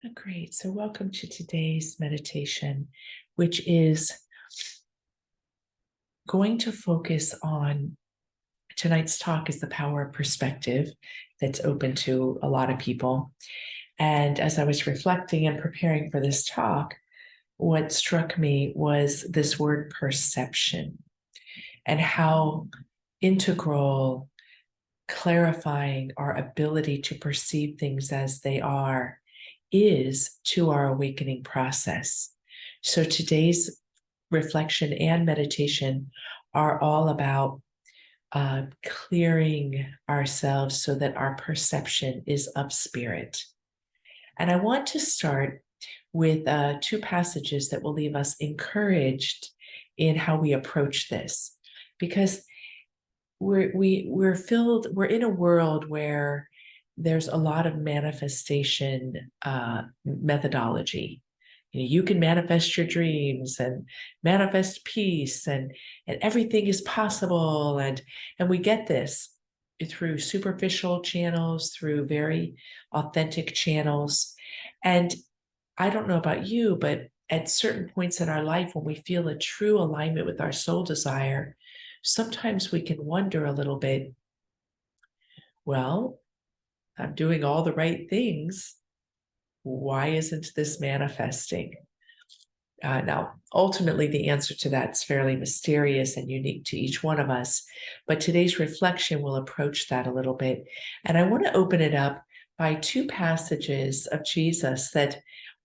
Great. So, welcome to today's meditation, which is going to focus on tonight's talk is the power of perspective that's open to a lot of people. And as I was reflecting and preparing for this talk, what struck me was this word perception and how integral clarifying our ability to perceive things as they are is to our awakening process. So today's reflection and meditation are all about clearing ourselves so that our perception is of spirit. And I want to start with two passages that will leave us encouraged in how we approach this, because we're in a world where there's a lot of manifestation methodology. You can manifest your dreams and manifest peace, and everything is possible, and we get this through superficial channels, through very authentic channels. And I don't know about you, but at certain points in our life when we feel a true alignment with our soul desire, sometimes we can wonder a little bit, well, I'm doing all the right things. Why isn't this manifesting? Now, ultimately, the answer to that is fairly mysterious and unique to each one of us. But today's reflection will approach that a little bit. And I want to open it up by two passages of Jesus that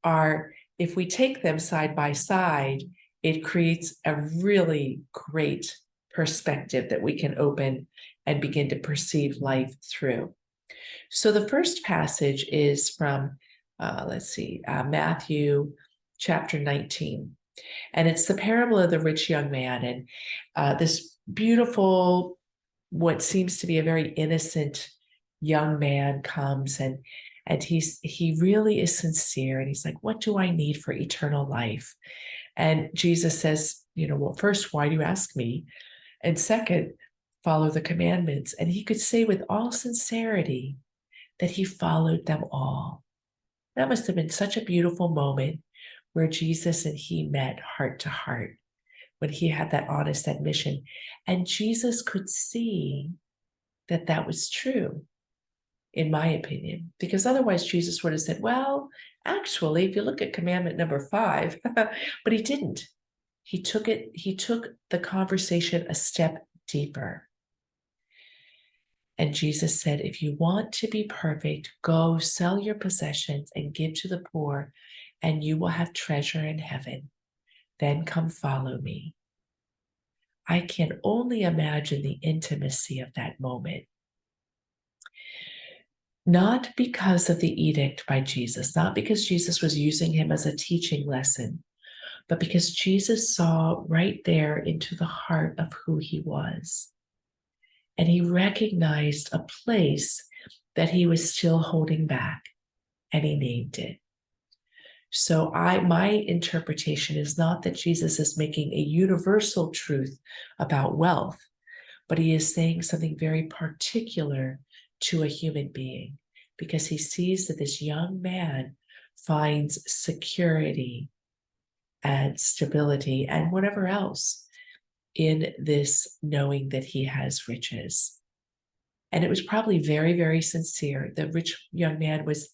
are, if we take them side by side, it creates a really great perspective that we can open and begin to perceive life through. So the first passage is from, Matthew chapter 19. And it's the parable of the rich young man. And this beautiful, what seems to be a very innocent young man comes, and he really is sincere. And he's like, what do I need for eternal life? And Jesus says, well, first, why do you ask me? And second, follow the commandments. And he could say with all sincerity that he followed them all. That must have been such a beautiful moment where Jesus and he met heart to heart, when he had that honest admission. And Jesus could see that that was true, in my opinion, because otherwise Jesus would have said, well, actually, if you look at commandment number 5, but he didn't. He took the conversation a step deeper. And Jesus said, if you want to be perfect, go sell your possessions and give to the poor, and you will have treasure in heaven. Then come follow me. I can only imagine the intimacy of that moment. Not because of the edict by Jesus, not because Jesus was using him as a teaching lesson, but because Jesus saw right there into the heart of who he was. And he recognized a place that he was still holding back, and he named it. So my interpretation is not that Jesus is making a universal truth about wealth, but he is saying something very particular to a human being, because he sees that this young man finds security and stability and whatever else in this knowing that he has riches. And it was probably very, very sincere. The rich young man was,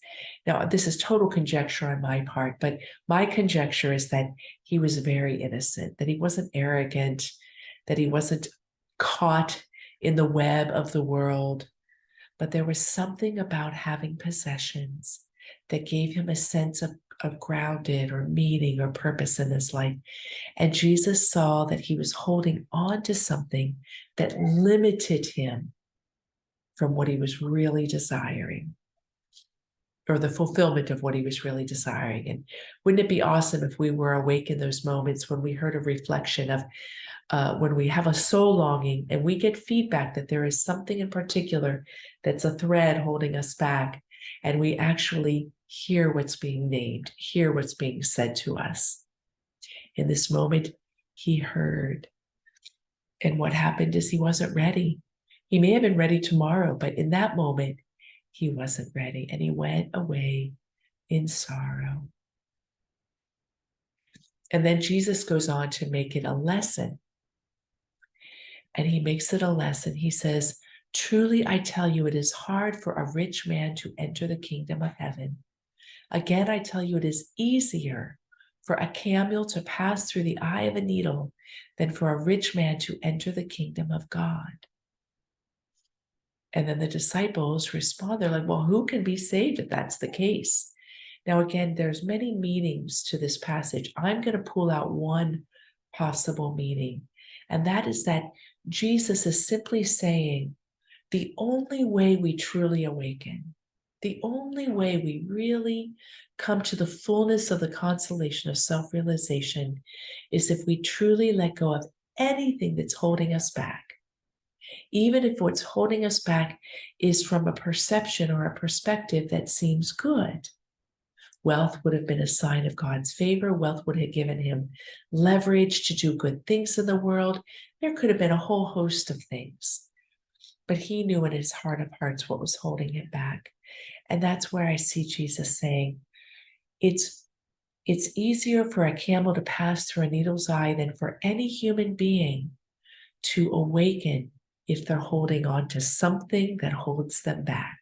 now this is total conjecture on my part, but my conjecture is that he was very innocent, that he wasn't arrogant, that he wasn't caught in the web of the world, but there was something about having possessions that gave him a sense of grounded or meaning or purpose in this life. And Jesus saw that he was holding on to something that limited him from what he was really desiring, or the fulfillment of what he was really desiring. And wouldn't it be awesome if we were awake in those moments when we heard a reflection of when we have a soul longing and we get feedback that there is something in particular that's a thread holding us back, and we actually hear what's being named, hear what's being said to us. In this moment, he heard. And what happened is he wasn't ready. He may have been ready tomorrow, but in that moment, he wasn't ready. And he went away in sorrow. And then Jesus goes on to make it a lesson. And he makes it a lesson. He says, truly, I tell you, it is hard for a rich man to enter the kingdom of heaven. Again, I tell you, it is easier for a camel to pass through the eye of a needle than for a rich man to enter the kingdom of God. And then the disciples respond. They're like, well, who can be saved if that's the case? Now, again, there's many meanings to this passage. I'm going to pull out one possible meaning, and that is that Jesus is simply saying the only way we truly awaken, the only way we really come to the fullness of the consolation of self-realization is if we truly let go of anything that's holding us back. Even if what's holding us back is from a perception or a perspective that seems good. Wealth would have been a sign of God's favor. Wealth would have given him leverage to do good things in the world. There could have been a whole host of things. But he knew in his heart of hearts what was holding him back. And that's where I see Jesus saying, it's easier for a camel to pass through a needle's eye than for any human being to awaken if they're holding on to something that holds them back.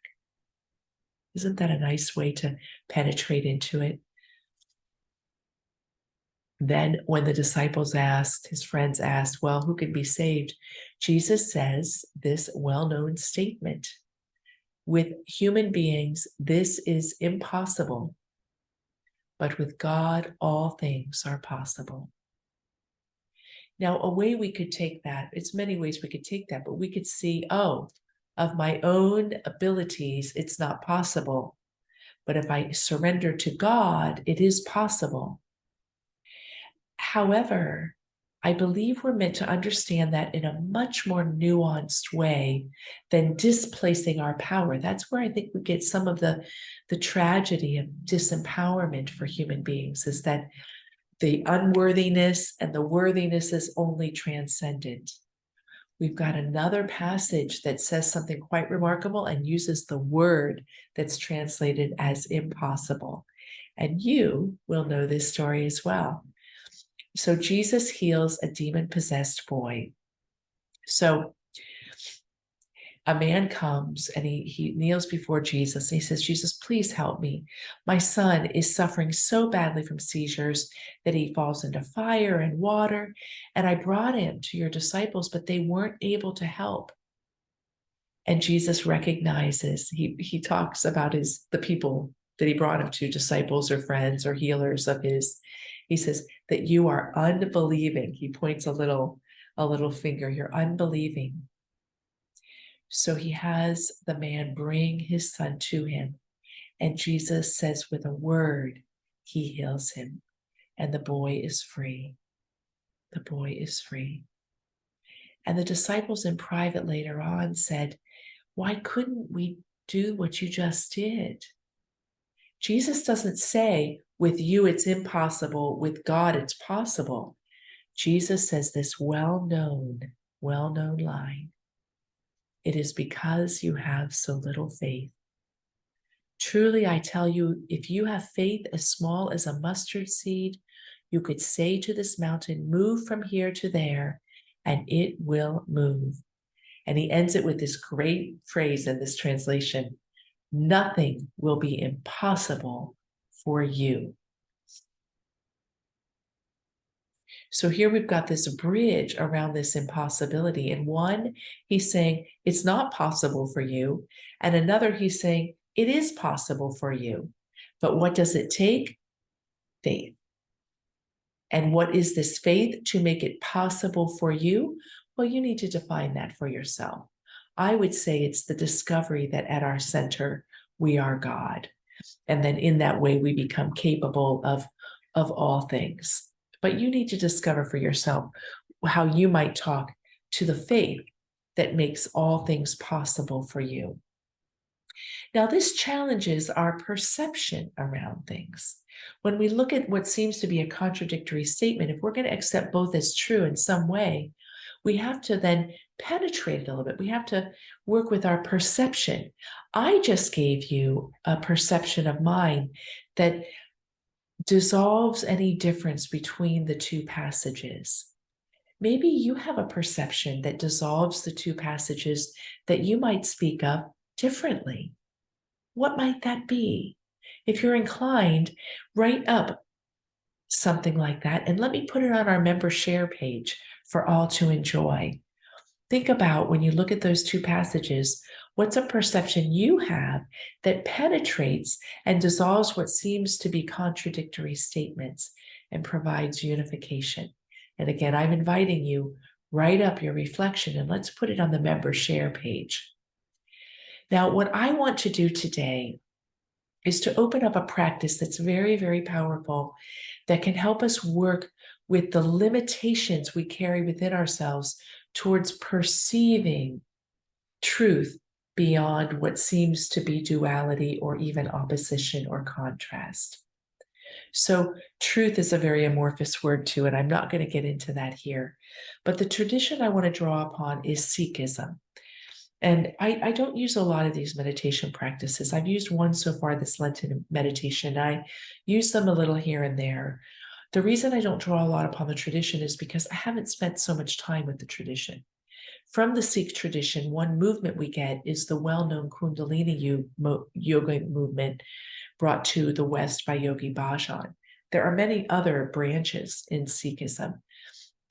Isn't that a nice way to penetrate into it? Then when the disciples asked, his friends asked, well, who can be saved? Jesus says this well-known statement. With human beings, this is impossible, but with God, all things are possible. Now, a way we could take that, it's many ways we could take that, but we could see, oh, of my own abilities, it's not possible. But if I surrender to God, it is possible. However, I believe we're meant to understand that in a much more nuanced way than displacing our power. That's where I think we get some of the tragedy of disempowerment for human beings, is that the unworthiness and the worthiness is only transcendent. We've got another passage that says something quite remarkable and uses the word that's translated as impossible. And you will know this story as well. So Jesus heals a demon-possessed boy. So a man comes and he kneels before Jesus and he says, Jesus, please help me. My son is suffering so badly from seizures that he falls into fire and water. And I brought him to your disciples, but they weren't able to help. And Jesus recognizes, he talks about the people that he brought him to, disciples or friends or healers of his. He says that you are unbelieving. He points a little finger, you're unbelieving. So he has the man bring his son to him. And Jesus says with a word, he heals him. And the boy is free. The boy is free. And the disciples in private later on said, why couldn't we do what you just did? Jesus doesn't say, with you it's impossible, with God it's possible. Jesus says this well-known line. It is because you have so little faith. Truly, I tell you, if you have faith as small as a mustard seed, you could say to this mountain, move from here to there, and it will move. And he ends it with this great phrase in this translation, nothing will be impossible for you. So here we've got this bridge around this impossibility. And one, he's saying, it's not possible for you. And another, he's saying, it is possible for you. But what does it take? Faith. And what is this faith to make it possible for you? Well, you need to define that for yourself. I would say it's the discovery that at our center, we are God. And then in that way, we become capable of all things. But you need to discover for yourself how you might talk to the faith that makes all things possible for you. Now, this challenges our perception around things. When we look at what seems to be a contradictory statement, if we're going to accept both as true in some way, we have to then penetrate it a little bit. We have to work with our perception. I just gave you a perception of mine that dissolves any difference between the two passages. Maybe you have a perception that dissolves the two passages that you might speak of differently. What might that be? If you're inclined, write up something like that and let me put it on our member share page for all to enjoy. Think about when you look at those two passages, what's a perception you have that penetrates and dissolves what seems to be contradictory statements and provides unification. And again, I'm inviting you, write up your reflection and let's put it on the member share page. Now, what I want to do today is to open up a practice that's very, very powerful that can help us work with the limitations we carry within ourselves towards perceiving truth beyond what seems to be duality or even opposition or contrast. So truth is a very amorphous word too, and I'm not going to get into that here. But the tradition I want to draw upon is Sikhism. And I don't use a lot of these meditation practices. I've used one so far, this Lenten meditation. I use them a little here and there. The reason I don't draw a lot upon the tradition is because I haven't spent so much time with the tradition. From the Sikh tradition, one movement we get is the well-known Kundalini yoga movement brought to the West by Yogi Bhajan. There are many other branches in Sikhism,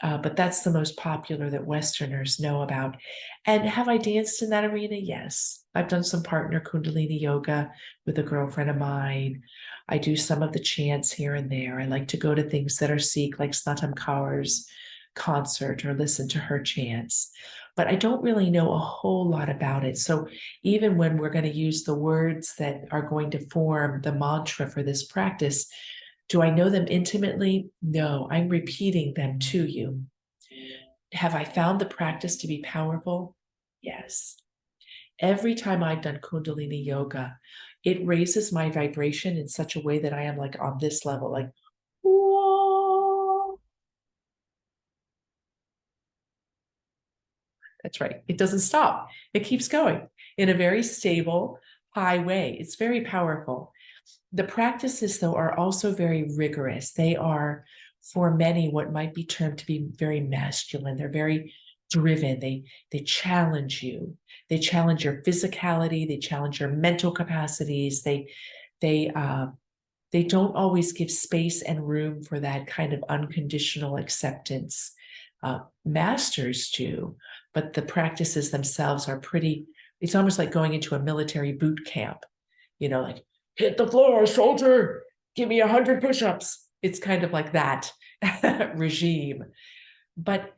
but that's the most popular that Westerners know about. And have I danced in that arena? Yes. I've done some partner Kundalini yoga with a girlfriend of mine. I do some of the chants here and there. I like to go to things that are Sikh, like Snatam Kaur's concert or listen to her chants. But I don't really know a whole lot about it. So even when we're going to use the words that are going to form the mantra for this practice, do I know them intimately? No, I'm repeating them to you. Have I found the practice to be powerful? Yes. Every time I've done Kundalini yoga, it raises my vibration in such a way that I am like on this level, like, whoa. That's right. It doesn't stop. It keeps going in a very stable, high way. It's very powerful. The practices, though, are also very rigorous. They are, for many, what might be termed to be very masculine. They're very driven. They challenge you. They challenge your physicality. They challenge your mental capacities. They don't always give space and room for that kind of unconditional acceptance. Masters do, but the practices themselves are pretty. It's almost like going into a military boot camp. Like, hit the floor, soldier, give me 100 push-ups. It's kind of like that regime. But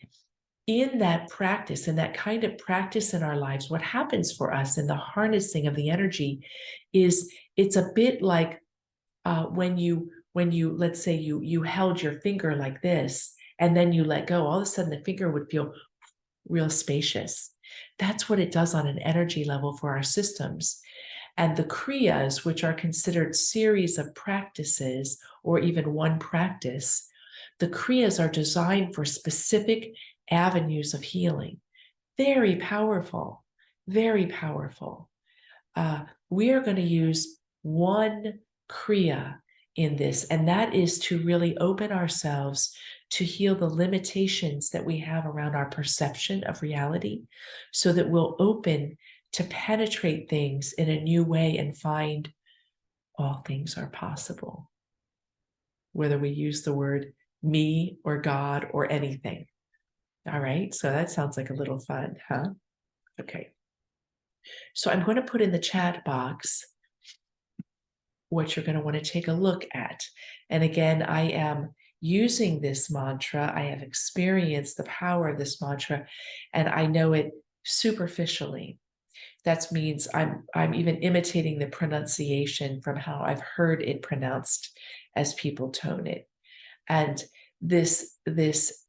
in that practice, in that kind of practice in our lives, what happens for us in the harnessing of the energy is it's a bit like when you let's say you held your finger like this and then you let go, all of a sudden the finger would feel real spacious. That's what it does on an energy level for our systems. And the kriyas, which are considered series of practices or even one practice, the kriyas are designed for specific avenues of healing. Very powerful, very powerful. We are going to use one kriya in this, and that is to really open ourselves to heal the limitations that we have around our perception of reality so that we'll open to penetrate things in a new way and find all things are possible, whether we use the word me or God or anything. All right, so that sounds like a little fun, huh? Okay. So I'm going to put in the chat box what you're going to want to take a look at. And again, I am using this mantra. I have experienced the power of this mantra, and I know it superficially. That means I'm even imitating the pronunciation from how I've heard it pronounced as people tone it. And this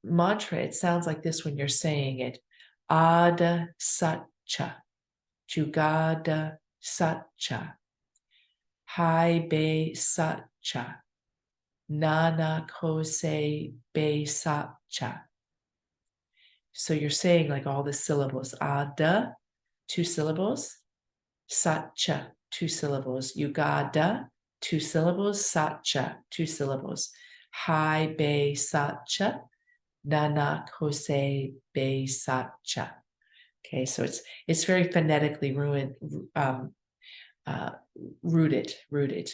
mantra, it sounds like this when you're saying it. Ada Satcha, Jugada Satcha, Hai Be Satcha, Nana Kose Be Satcha. So you're saying like all the syllables. Ada, 2 syllables. Satcha, 2 syllables. Yugada, 2 syllables. Satcha, 2 syllables. Hai Be Satcha, Nanak Hosei Be Satcha. Okay, so it's very phonetically uh, rooted.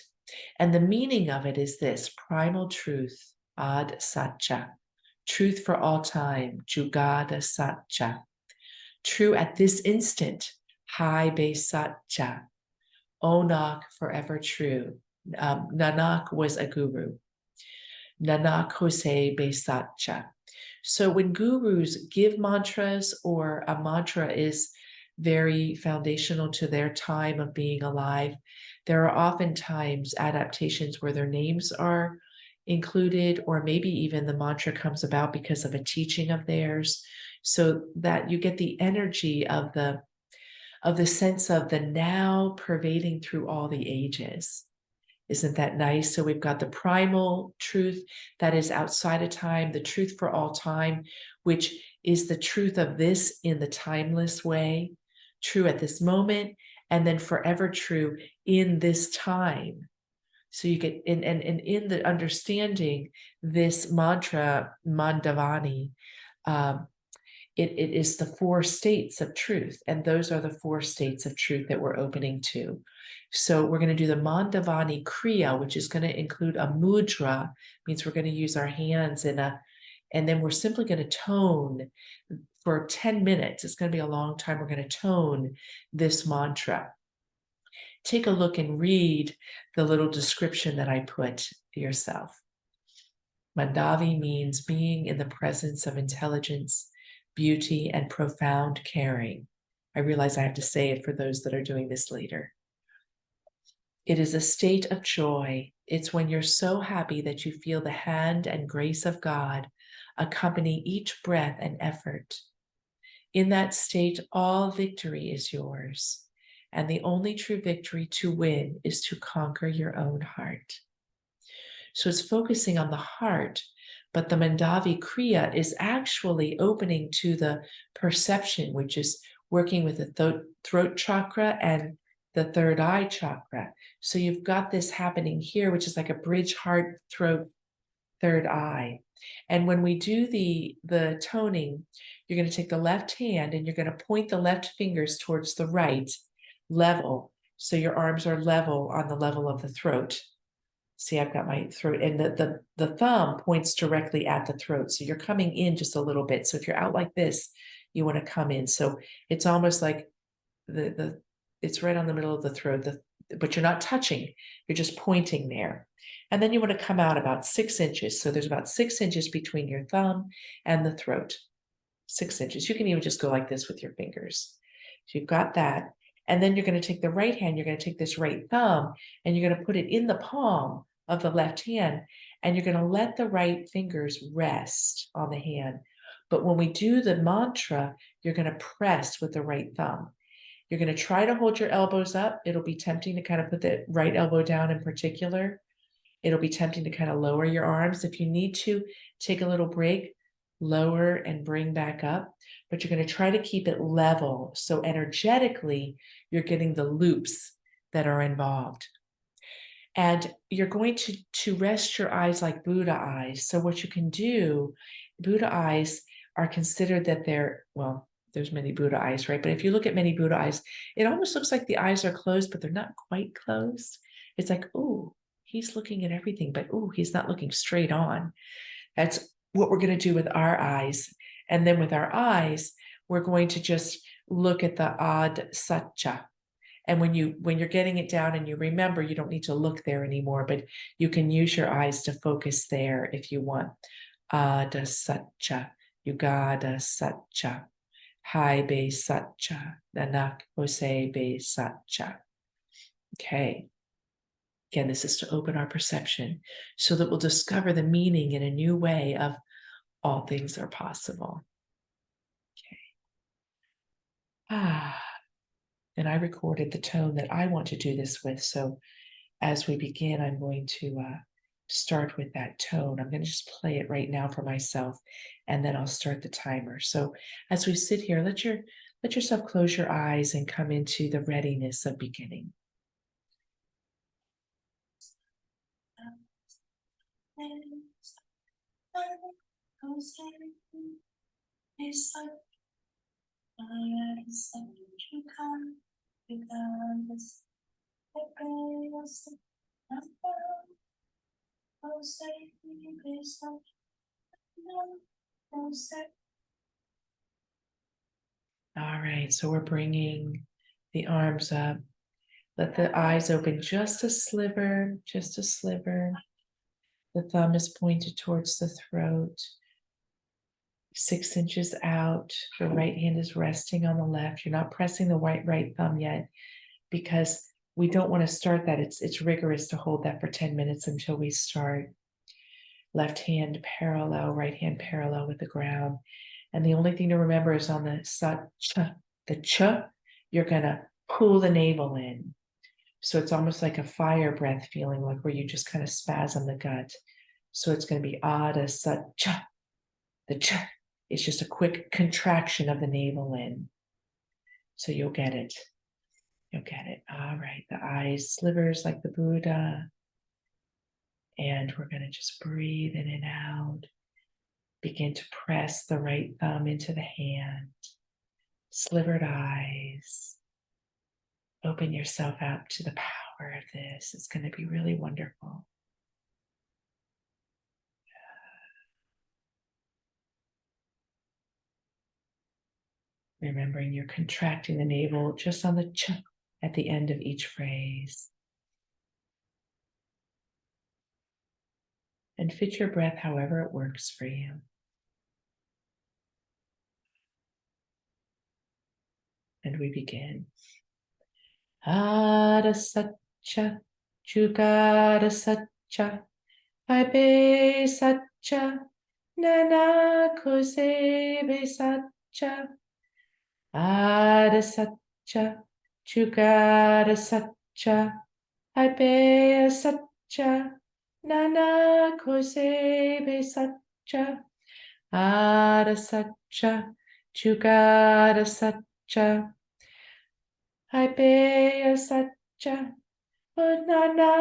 And the meaning of it is this: primal truth, ad satcha, truth for all time, jugada satcha, true at this instant, hai be satcha, onak forever true. Nanak was a guru. Nanak Hosei be satcha. So when gurus give mantras, or a mantra is very foundational to their time of being alive, there are oftentimes adaptations where their names are included, or maybe even the mantra comes about because of a teaching of theirs, so that you get the energy of the sense of the now pervading through all the ages. Isn't that nice? So we've got the primal truth that is outside of time, the truth for all time, which is the truth of this in the timeless way, true at this moment, and then forever true in this time. So you get, and in the understanding this mantra, Mandavani, it is the 4 states of truth, and those are the 4 states of truth that we're opening to. So we're going to do the Mandavani Kriya, which is going to include a mudra, means we're going to use our hands and then we're simply going to tone for 10 minutes. It's going to be a long time. We're going to tone this mantra. Take a look and read the little description that I put yourself. Mandavi means being in the presence of intelligence, beauty, and profound caring. I realize I have to say it for those that are doing this later. It is a state of joy. It's when you're so happy that you feel the hand and grace of God accompany each breath and effort. In that state, all victory is yours, and the only true victory to win is to conquer your own heart. So it's focusing on the heart, but the Mandavi Kriya is actually opening to the perception, which is working with the throat chakra and the third eye chakra. So you've got this happening here, which is like a bridge, heart, throat, third eye. And when we do the toning, you're going to take the left hand and you're going to point the left fingers towards the right level. So your arms are level on the level of the throat. See, I've got my throat, and the thumb points directly at the throat. So you're coming in just a little bit. So if you're out like this, you want to come in. So it's almost like it's right on the middle of the throat, but you're not touching. You're just pointing there. And then you want to come out about 6 inches. So there's about 6 inches between your thumb and the throat. 6 inches. You can even just go like this with your fingers. So you've got that. And then you're going to take the right hand, you're going to take this right thumb, and you're going to put it in the palm of the left hand, and you're going to let the right fingers rest on the hand. But when we do the mantra, you're going to press with the right thumb. You're going to try to hold your elbows up. It'll be tempting to kind of put the right elbow down in particular. It'll be tempting to kind of lower your arms. If you need to, take a little break, lower and bring back up, but you're going to try to keep it level. So energetically, you're getting the loops that are involved. And you're going to rest your eyes like Buddha eyes. So what you can do, Buddha eyes are considered that well, there's many Buddha eyes, right? But if you look at many Buddha eyes, it almost looks like the eyes are closed, but they're not quite closed. It's like, oh, he's looking at everything, but oh, he's not looking straight on. That's what we're going to do with our eyes. And then with our eyes, we're going to just look at the ad satcha. And when you're getting it down and you remember, you don't need to look there anymore, but you can use your eyes to focus there if you want. Ad satcha, yugada satcha, hai be satcha, nanak hosei be satcha. Okay. Again, this is to open our perception so that we'll discover the meaning in a new way of all things are possible. Okay. And I recorded the tone that I want to do this with. So as we begin, I'm going to start with that tone. I'm going to just play it right now for myself, and then I'll start the timer. So as we sit here, let yourself close your eyes and come into the readiness of beginning. All right, so we're bringing the arms up. Let the eyes open just a sliver, just a sliver. The thumb is pointed towards the throat, 6 inches out. The right hand is resting on the left. You're not pressing the right thumb yet because we don't want to start that. It's rigorous to hold that for 10 minutes until we start. Left hand parallel, right hand parallel with the ground. And the only thing to remember is on the the ch, you're gonna pull the navel in. So it's almost like a fire breath feeling, like where you just kind of spasm the gut. So it's going to be ada sat cha. The ch, it's just a quick contraction of the navel in. So you'll get it. You'll get it. All right. The eyes slivers like the Buddha. And we're going to just breathe in and out. Begin to press the right thumb into the hand. Slivered eyes. Open yourself up to the power of this. It's going to be really wonderful. Remembering you're contracting the navel just on the ch at the end of each phrase. And fit your breath however it works for you. And we begin. Ada satcha, chugada satcha, aibe satcha, nana kosebe satcha. Ada satcha, chugada satcha, aibe satcha, nana kosebe satcha. Ada satcha, chugada satcha, aibe satcha, nana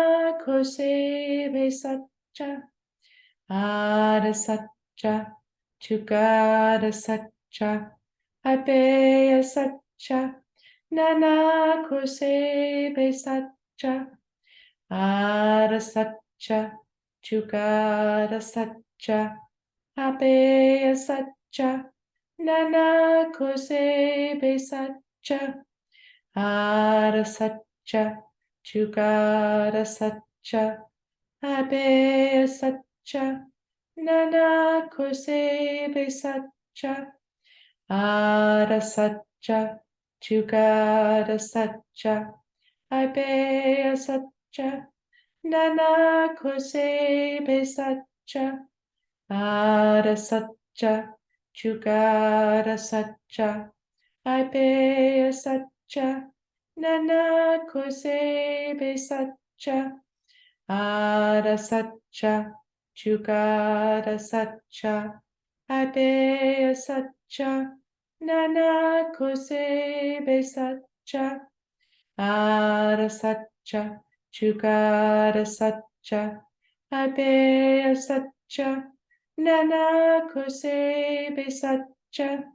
kosebe satcha. Ada satcha, chugada satcha, aibe satcha, nana kosebe satcha. Ada satcha, chugada satcha, aibe satcha, nana kosebe satcha. Ada satcha, chugada satcha, aibe satcha, nana kosebe satcha. Ada satcha, chugada satcha, aibe satcha, nana kosebe satcha. Ada satcha, chugada satcha, aibe satcha, nana kosebe satcha. Ada satcha, chugada satcha, aibe satcha, nana kosebe satcha. Ada satcha, chugada satcha, aibe satcha, nana kosebe satcha.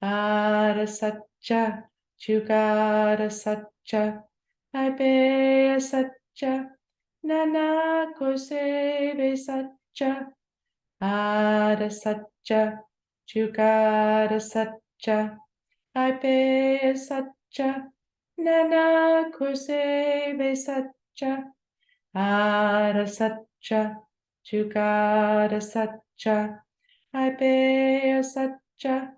Ada satcha, chugada satcha, aibe satcha, nana kosebe satcha. Ada satcha, chugada satcha, aibe satcha, nana kosebe satcha. Ada satcha, chugada satcha, aibe satcha,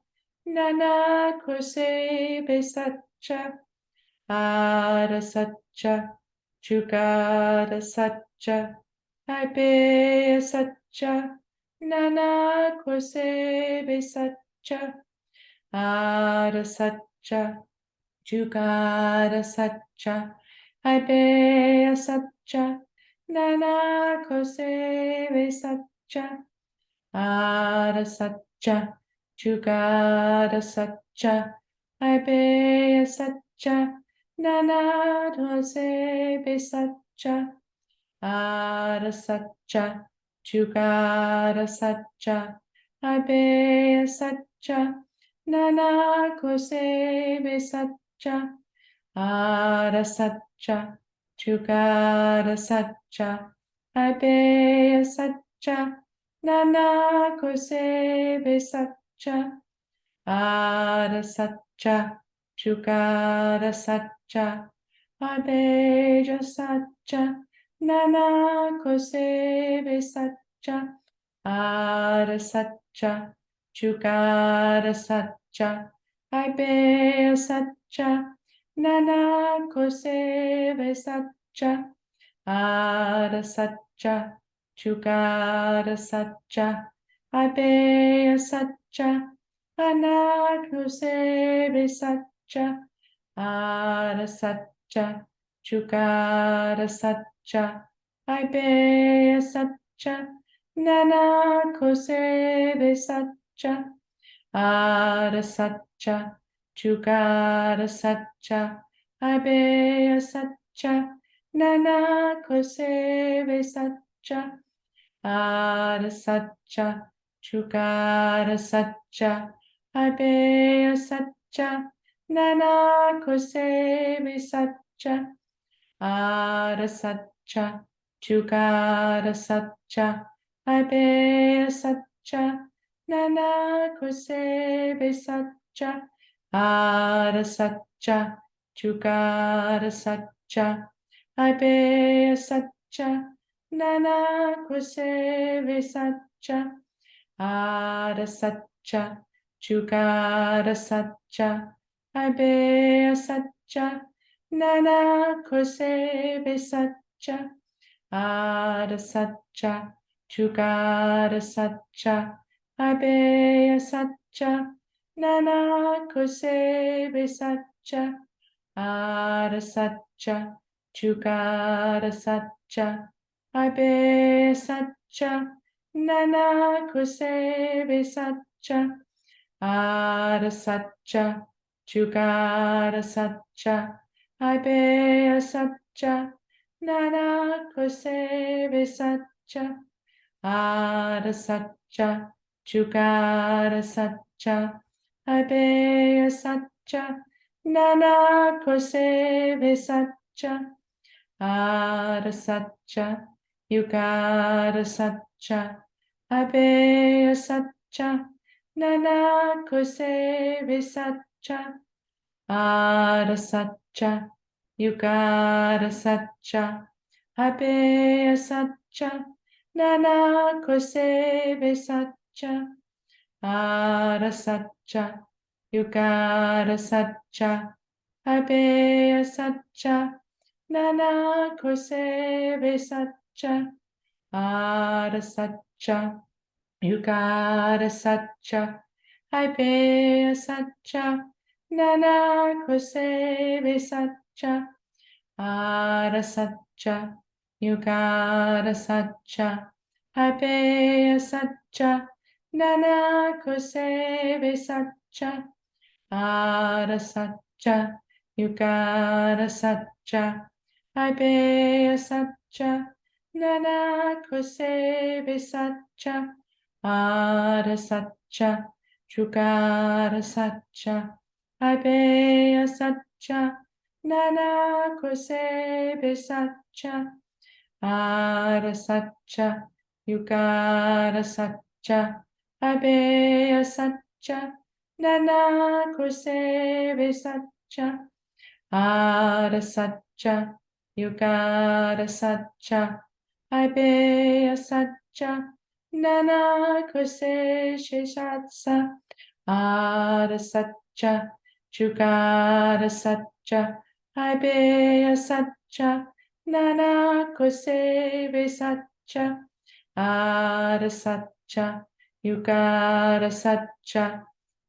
nana kosebe satcha. Ada satcha, chugada satcha, aibe satcha, nana kosebe satcha. Ada satcha, chugada satcha, aibe satcha, Nana Koseve Satcha Ada Satcha Jugada Satcha Ibeya Satcha Nana Koseve Satcha Ada Satcha Jugada Satcha Ibeya Satcha Nana Koseve Satcha Ada Satcha Jugada Satcha Ibeya Satcha Nana Koseve Satcha Ada Satcha Jugada Satcha Ibeya Satcha Nana Koseve Satcha Ada Satcha Jugada Satcha Ibeya Satcha Nana Koseve Satcha Ada Satcha Jugada Satcha Ibeya Satcha Nana Koseve Satcha Ada Satcha Jugada Satcha Ibeya Satcha Nana Koseve Satcha Ada Satcha Jugada Satcha Ibeya Satcha Nana Koseve Satcha Ada Satcha Jugada Satcha Ibeya Satcha Nana Koseve Satcha Ada Satcha Jugada Satcha Ibeya Satcha Nana Koseve Satcha Ada Satcha Jugada Satcha Ibeya Satcha Nana Koseve Satcha Ada Satcha Jugada Satcha Ibeya Satcha Nana Koseve Satcha Ada Satcha Jugada Satcha Ibeya Satcha Nana Koseve Satcha Ada Satcha Jugada Satcha Ibeya Satcha Nana Koseve Satcha Ada Satcha Jugada Satcha Ibeya Satcha Nana Koseve Satcha Ada Satcha Jugada Satcha Ibeya Satcha Nana Koseve Satcha Ada Satcha Jugada Satcha Ibeya Satcha Nana Koseve Satcha Ada Satcha Jugada Satcha Ibeya Satcha Nana Koseve Satcha Ada Satcha Jugada Satcha Ibeya Satcha Nana Koseve Satcha Ada Satcha Jugada Satcha Ibeya Satcha Nana Koseve Satcha Ada Satcha Jugada Satcha Ibeya Satcha Nana Koseve Satcha Ada Satcha Jugada Satcha Ibeya Satcha Nana Koseve Satcha Ada Satcha Jugada Satcha Ibeya Satcha Nana Koseve Satcha Ada Satcha Jugada Satcha Ibeya Satcha Nana Koseve Satcha Ada Satcha Jugada Satcha Ibeya Satcha Nana Koseve Satcha Ada Satcha Jugada Satcha Ibeya Satcha Nana Koseve Satcha Ada Satcha Jugada Satcha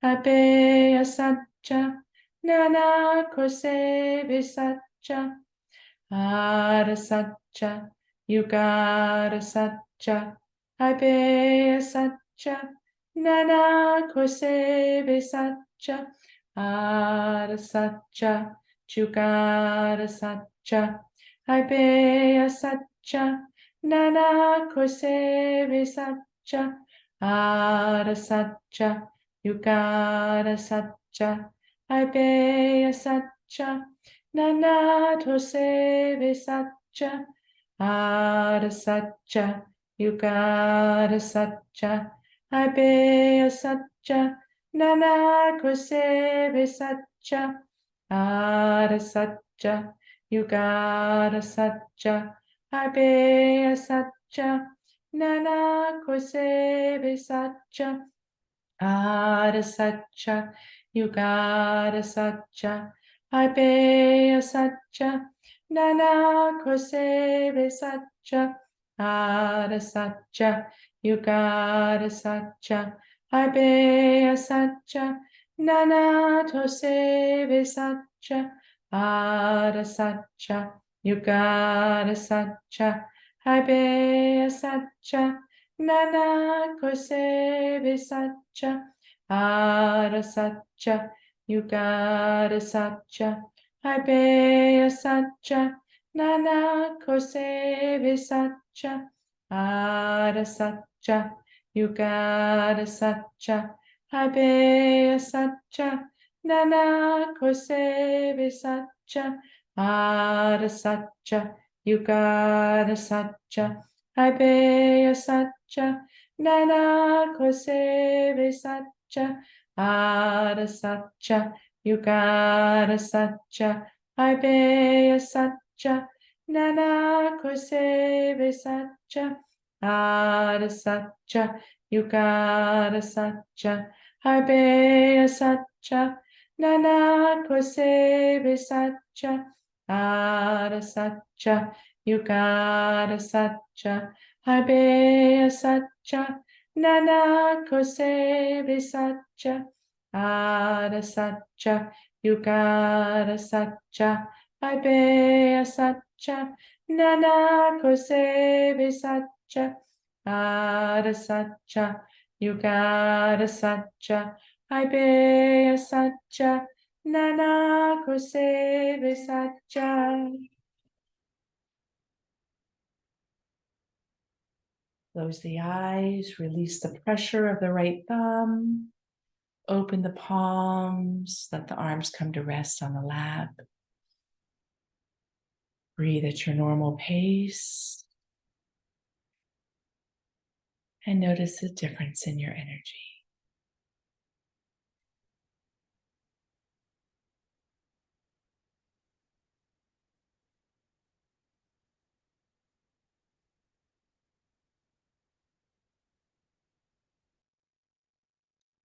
Ibeya Satcha Nana Koseve Satcha Ada Satcha Yugara Satcha, Haibeya Satcha, Nana Kosebe Satcha, Ara Satcha, Jugara Satcha, Haibeya Satcha, Nana Kosebe Satcha, Ara Satcha, Yugara Satcha, Haibeya Satcha, Nana Tosebe Satcha, Ara Satcha, Yugara Satcha, Haibeya Satcha, Nana Kosebe Satcha, Ara Satcha, Yugara Satcha, Haibeya Satcha, Nana Kosebe Satcha, Ara Satcha, Yugara Satcha, Haibeya Satcha, Nana Kosebe Satcha, Ara Satcha, Yugara Satcha, Haibeya Satcha, Nana Tosebe Satcha, Ara Satcha, Yugara Satcha, Haibeya Satcha, Nana Kosebe Satcha, Ara Satcha, Yugara Satcha, Haibeya Satcha, Nana Kosebe Satcha, Ara Satcha, Yugara Satcha, Haibeya Satcha, Nana Kosebe Satcha, Ara Satcha, Yugara Satcha, Haibeya Satcha, Nana Kosebe Satcha, Ara Satcha, Yugara Satcha, Haibeya Satcha, Nana Kosebe Satcha, Ara Satcha, Yugara Satcha, Haibeya Satcha, Nana Kosebe Satcha, Ara Satcha, Yugara Satcha, Haibeya Satcha, Nana Kosebe Satcha, Ara Satcha, Yugara Satcha, Haibeya Satcha, Nana Kosebe Satcha, Ara Satcha, Yugara Satcha, Haibeya Satcha, Nana Kosebe Satcha. Close the eyes, release the pressure of the right thumb, open the palms, let the arms come to rest on the lap. Breathe at your normal pace and notice the difference in your energy.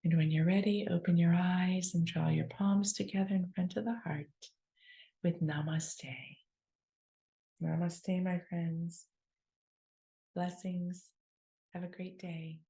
And when you're ready, open your eyes and draw your palms together in front of the heart with Namaste. Namaste, my friends. Blessings. Have a great day.